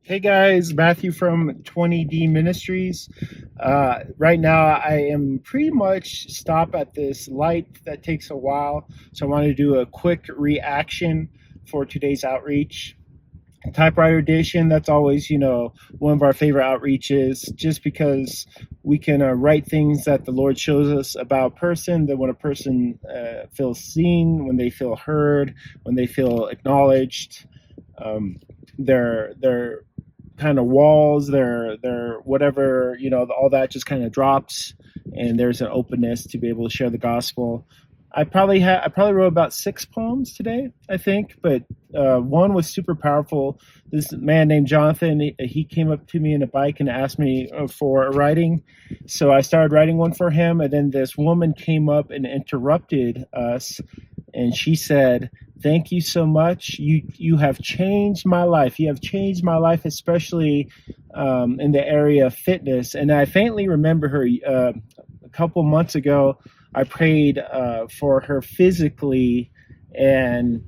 Hey guys, Matthew from 20D Ministries. Right now, I am pretty much stopped at this light that takes a while, so I want to do a quick reaction for today's outreach. Typewriter edition, that's always, one of our favorite outreaches, just because we can write things that the Lord shows us about a person, that when a person feels seen, when they feel heard, when they feel acknowledged, their kind of walls, their whatever, all that just kind of drops, and there's an openness to be able to share the gospel. I probably wrote about 6 poems today, I think, but one was super powerful. This man named Jonathan, he came up to me in a bike and asked me for a writing, so I started writing one for him, and then this woman came up and interrupted us, and she said, "Thank you so much. You have changed my life. You have changed my life, especially in the area of fitness." And I faintly remember her a couple months ago. I prayed for her physically, and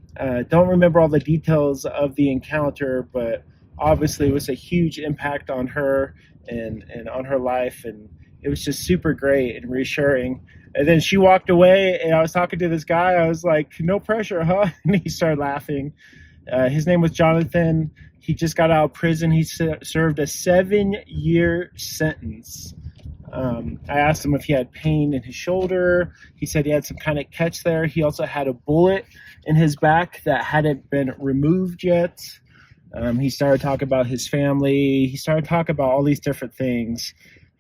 don't remember all the details of the encounter, but obviously it was a huge impact on her and on her life, and it was just super great and reassuring. And then she walked away, and I was talking to this guy. I was like, "No pressure, huh?" And he started laughing. His name was Jonathan. He just got out of prison. He served a 7-year sentence. I asked him if he had pain in his shoulder. He said he had some kind of catch there. He also had a bullet in his back that hadn't been removed yet. He started talking about his family. He started talking about all these different things.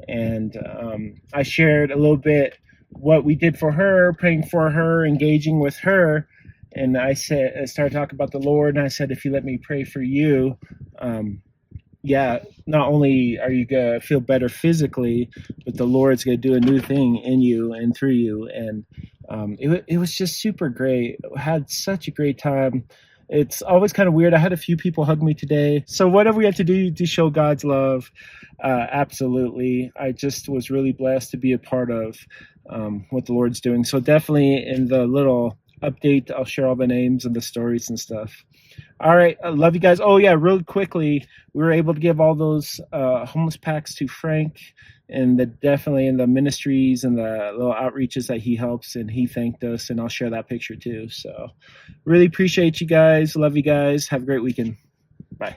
And I shared a little bit what we did for her, praying for her, engaging with her. And I started talking about the Lord, and I said, if you let me pray for you, not only are you going to feel better physically, but the Lord's going to do a new thing in you and through you. And it was just super great. I had such a great time. It's always kind of weird. I had a few people hug me today. So what have we had to do to show God's love? Absolutely. I just was really blessed to be a part of what the Lord's doing. So definitely in the little update, I'll share all the names and the stories and stuff. All right. I love you guys. Oh, yeah. Real quickly, we were able to give all those homeless packs to Frank, and definitely in the ministries and the little outreaches that he helps, and he thanked us, and I'll share that picture too. So really appreciate you guys. Love you guys. Have a great weekend. Bye.